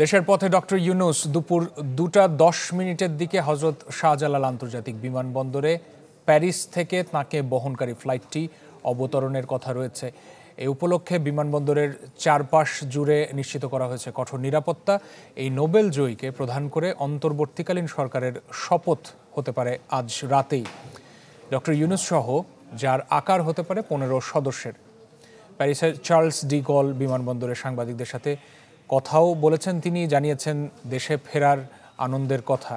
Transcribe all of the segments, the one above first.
দেশের পথে ডক্টর ইউনূস দুপুর 2:10 দিকে হজরত শাহজালাল আন্তর্জাতিক বিমানবন্দরে প্যারিস থেকে তাঁকে বহনকারী ফ্লাইটটি অবতরণের কথা রয়েছে। এই উপলক্ষে বিমানবন্দরের চারপাশ জুড়ে নিশ্চিত করা হয়েছে কঠোর নিরাপত্তা। এই নোবেল জয়ীকে প্রধান করে অন্তর্বর্তীকালীন সরকারের শপথ হতে পারে আজ রাতেই। ডক্টর ইউনূস সহ যার আকার হতে পারে 15 সদস্যের। প্যারিসের চার্লস ডি গল বিমানবন্দরে সাংবাদিকদের সাথে কথাও বলেছেন তিনি, জানিয়েছেন দেশে ফেরার আনন্দের কথা।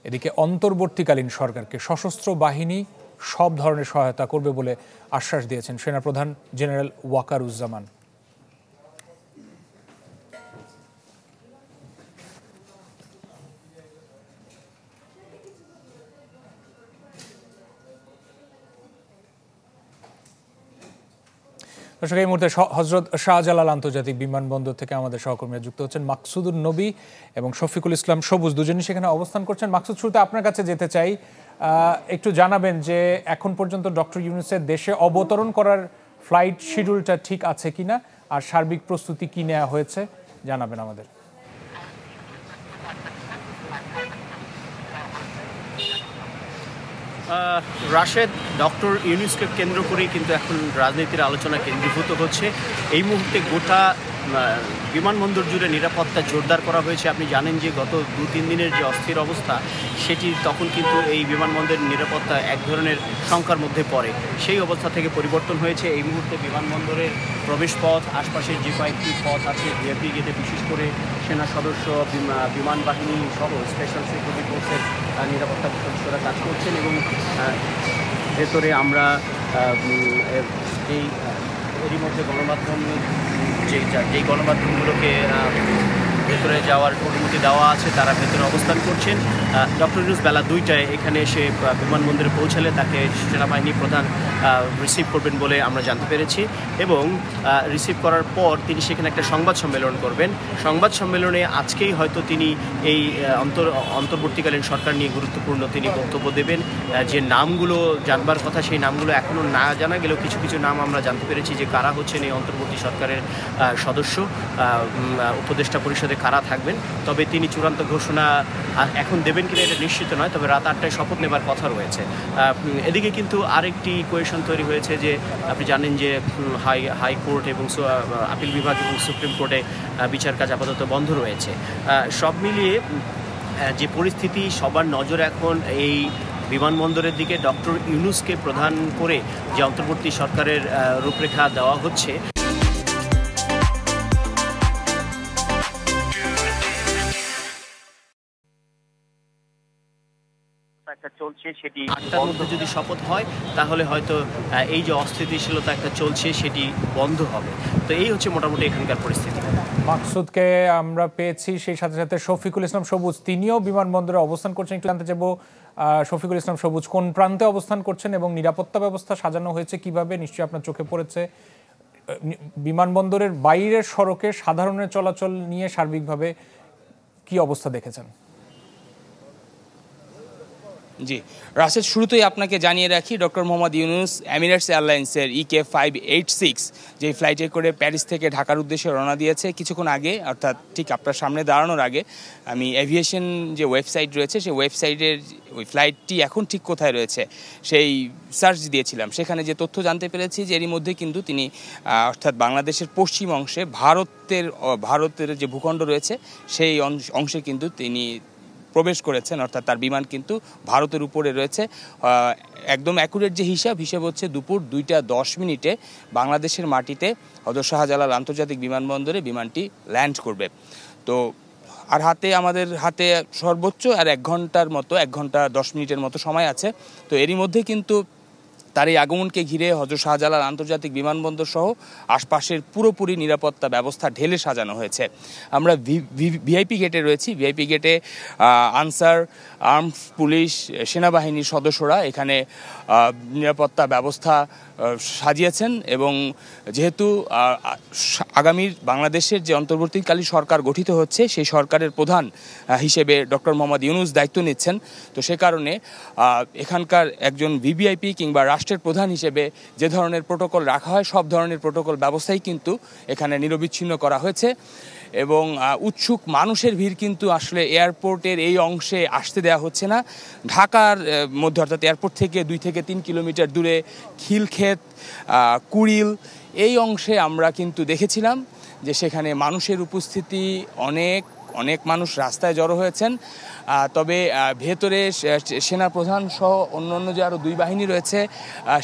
এদিকে অন্তর্বর্তীকালীন সরকারকে সশস্ত্র বাহিনী সব ধরনের সহায়তা করবে বলে আশ্বাস দিয়েছেন সেনাপ্রধান জেনারেল ওয়াকারুজ্জামান। দর্শক, এই মুহূর্তে হজরত শাহজালাল আন্তর্জাতিক বিমানবন্দর থেকে আমাদের সহকর্মীরা যুক্ত হচ্ছেন মাকসুদুর নবী এবং শফিকুল ইসলাম সবুজ, দুজনই সেখানে অবস্থান করছেন। মাকসুদ, শুরুতে আপনার কাছে যেতে চাই, একটু জানাবেন যে এখন পর্যন্ত ডক্টর ইউনূসের দেশে অবতরণ করার ফ্লাইট শিডিউলটা ঠিক আছে কিনা আর সার্বিক প্রস্তুতি কি নেওয়া হয়েছে জানাবেন আমাদের। রাশেদ, ডক্টর ইউনূসকে কেন্দ্র করেই কিন্তু এখন রাজনীতির আলোচনা কেন্দ্রীভূত হচ্ছে। এই মুহূর্তে গোটা বিমানবন্দর জুড়ে নিরাপত্তা জোরদার করা হয়েছে। আপনি জানেন যে গত 2-3 দিনের যে অস্থির অবস্থা, সেটি তখন কিন্তু এই বিমানবন্দরের নিরাপত্তা এক ধরনের শঙ্কার মধ্যে পড়ে। সেই অবস্থা থেকে পরিবর্তন হয়েছে। এই মুহূর্তে বিমানবন্দরের প্রবেশ পথ, আশপাশের যে কয়েকটি পথ আছে, ভিআইপি গেটে বিশেষ করে সেনা সদস্য, বিমান বাহিনী সহ স্পেশাল সিকিউরিটি ফোর্সের নিরাপত্তা সদস্যরা কাজ করছেন এবং ভেতরে আমরা এরই মধ্যে যেই গণমাধ্যমগুলোকে ভেতরে যাওয়ার অনুমতি দেওয়া আছে তারা ভেতরে অবস্থান করছেন। ডক্টর ইউনূস বেলা 2টায় এখানে এসে বিমানবন্দরে পৌঁছালে তাকে সেনাবাহিনী প্রধান রিসিভ করবেন বলে আমরা জানতে পেরেছি এবং রিসিভ করার পর তিনি সেখানে একটা সংবাদ সম্মেলন করবেন। সংবাদ সম্মেলনে আজকেই হয়তো তিনি এই অন্তর্বর্তীকালীন সরকার নিয়ে গুরুত্বপূর্ণ তিনি বক্তব্য দেবেন। যে নামগুলো জানবার কথা সেই নামগুলো এখনও না জানা গেলেও কিছু কিছু নাম আমরা জানতে পেরেছি যে কারা হচ্ছেন এই অন্তর্বর্তী সরকারের সদস্য, উপদেষ্টা পরিষদে কারা থাকবেন। তবে তিনি চূড়ান্ত ঘোষণা এখন দেবেন কিনা এটা নিশ্চিত নয়, তবে রাত 8টায় শপথ নেবার কথা রয়েছে। এদিকে কিন্তু আরেকটি ইকুয়েশন তৈরি হয়েছে যে আপনি জানেন যে হাইকোর্ট এবং আপিল বিভাগ এবং সুপ্রিম কোর্টে বিচার কাজ আপাতত বন্ধ রয়েছে। সব মিলিয়ে যে পরিস্থিতি, সবার নজর এখন এই বিমানবন্দরের দিকে। ডক্টর ইউনূসকে প্রধান করে যে অন্তর্বর্তী সরকারের রূপরেখা দেওয়া হচ্ছে চলছে, সেটি 8টার মধ্যে যদি শপথ হয় তাহলে হয়তো এই যে অস্থিতিশীলতা একটা চলছে সেটি বন্ধ হবে। তো এই হচ্ছে মোটামুটি এখানকার পরিস্থিতি। মাকসুদকে আমরা পেয়েছি, সেই সাথে সাথে শফিকুল ইসলাম সবুজ তিনিও বিমানবন্দরে অবস্থান করছেন। একটু জানতে চাইবো, শফিকুল ইসলাম সবুজ কোন প্রান্তে অবস্থান করছেন এবং নিরাপত্তা ব্যবস্থা সাজানো হয়েছে কিভাবে? নিশ্চয়ই আপনার চোখে পড়েছে বিমানবন্দরের বাইরের সড়কে সাধারণের চলাচল নিয়ে সার্বিকভাবে কি অবস্থা দেখেছেন? জি রাশেদ, শুরুতেই আপনাকে জানিয়ে রাখি ডক্টর মোহাম্মদ ইউনূস এমিরেটস এয়ারলাইন্সের EK586 যে ফ্লাইটে করে প্যারিস থেকে ঢাকার উদ্দেশ্যে রওনা দিয়েছে কিছুক্ষণ আগে, অর্থাৎ ঠিক আপনার সামনে দাঁড়ানোর আগে আমি এভিয়েশন যে ওয়েবসাইট রয়েছে সেই ওয়েবসাইটের ওই ফ্লাইটটি এখন ঠিক কোথায় রয়েছে সেই সার্চ দিয়েছিলাম। সেখানে যে তথ্য জানতে পেরেছি যে এরই মধ্যে কিন্তু তিনি অর্থাৎ বাংলাদেশের পশ্চিম অংশে ভারতের যে ভূখণ্ড রয়েছে সেই অংশে কিন্তু তিনি প্রবেশ করেছেন, অর্থাৎ তার বিমান কিন্তু ভারতের উপরে রয়েছে। একদম অ্যাকুরেট যে হিসাব হচ্ছে দুপুর 2:10 বাংলাদেশের মাটিতে হযরত শাহজালাল আন্তর্জাতিক বিমানবন্দরে বিমানটি ল্যান্ড করবে। তো আর আমাদের হাতে সর্বোচ্চ আর 1 ঘন্টা 10 মিনিটের মতো সময় আছে। তো এরই মধ্যে কিন্তু তার এই আগমনকে ঘিরে হযরত শাহজালাল আন্তর্জাতিক বিমানবন্দর সহ আশপাশের পুরোপুরি নিরাপত্তা ব্যবস্থা ঢেলে সাজানো হয়েছে। আমরা ভিআইপি গেটে রয়েছি। ভিআইপি গেটে আনসার, আর্মড পুলিশ, সেনাবাহিনীর সদস্যরা এখানে নিরাপত্তা ব্যবস্থা সাজিয়েছেন এবং যেহেতু আগামীর বাংলাদেশের যে অন্তর্বর্তীকালীন সরকার গঠিত হচ্ছে সেই সরকারের প্রধান হিসেবে ডক্টর মোহাম্মদ ইউনূস দায়িত্ব নিচ্ছেন, তো সে কারণে এখানকার একজন ভিভিআইপি কিংবা রাষ্ট্রের প্রধান হিসেবে যে ধরনের প্রোটোকল রাখা হয় সব ধরনের প্রোটোকল ব্যবস্থাই কিন্তু এখানে নিরবিচ্ছিন্ন করা হয়েছে। এবং উৎসুক মানুষের ভিড় কিন্তু আসলে এয়ারপোর্টের এই অংশে আসতে দেওয়া হচ্ছে না। ঢাকার মধ্যে অর্থাৎ এয়ারপোর্ট থেকে 2 থেকে 3 কিলোমিটার দূরে খিলক্ষেত, কুড়িল এই অংশে আমরা কিন্তু দেখেছিলাম যে সেখানে মানুষের উপস্থিতি অনেক মানুষ রাস্তায় জড়ো হয়েছেন। তবে ভেতরে সেনা প্রধান সহ অন্য যে আরও 2 বাহিনী রয়েছে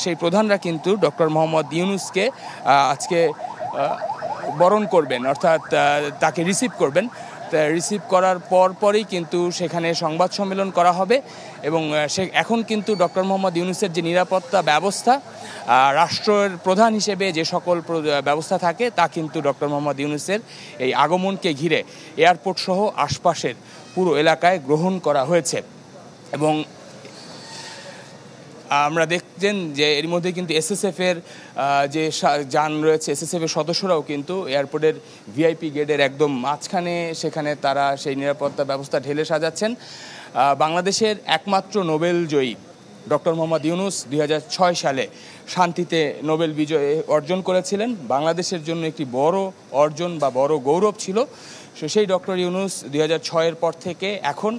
সেই প্রধানরা কিন্তু ডক্টর মোহাম্মদ ইউনূসকে আজকে বরণ করবেন, অর্থাৎ তাকে রিসিভ করবেন। রিসিভ করার পরই কিন্তু সেখানে সংবাদ সম্মেলন করা হবে এবং এখন কিন্তু ডক্টর মোহাম্মদ ইউনূসের যে নিরাপত্তা ব্যবস্থা, রাষ্ট্রের প্রধান হিসেবে যে সকল ব্যবস্থা থাকে তা কিন্তু ডক্টর মোহাম্মদ ইউনূসের এই আগমনকে ঘিরে এয়ারপোর্ট সহ আশপাশের পুরো এলাকায় গ্রহণ করা হয়েছে। এবং আমরা দেখছেন যে এর মধ্যে কিন্তু এসএসএফের যে যান রয়েছে, এসএসএফের সদস্যরাও কিন্তু এয়ারপোর্টের ভিআইপি গেটের একদম মাঝখানে সেখানে তারা সেই নিরাপত্তা ব্যবস্থা ঢেলে সাজাচ্ছেন। বাংলাদেশের একমাত্র নোবেল জয়ী ডক্টর মোহাম্মদ ইউনূস 2006 সালে শান্তিতে নোবেল বিজয় অর্জন করেছিলেন। বাংলাদেশের জন্য একটি বড় অর্জন বা বড় গৌরব ছিল। সেই ডক্টর ইউনূস 2006-এর পর থেকে এখন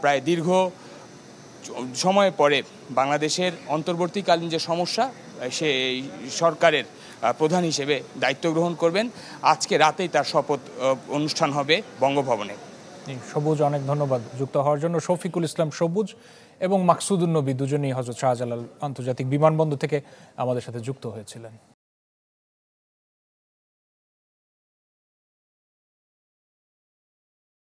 প্রায় দীর্ঘ সময় পরে বাংলাদেশের অন্তর্বর্তীকালীন যে সমস্যা সেই সরকারের প্রধান হিসেবে দায়িত্ব গ্রহণ করবেন। আজকে রাতেই তার শপথ অনুষ্ঠান হবে বঙ্গভবনে। সবুজ, অনেক ধন্যবাদ যুক্ত হওয়ার জন্য। শফিকুল ইসলাম সবুজ এবং মাকসুদুন নবী দুজনেই হযরত শাহজালাল আন্তর্জাতিক বিমানবন্দর থেকে আমাদের সাথে যুক্ত হয়েছিলেন।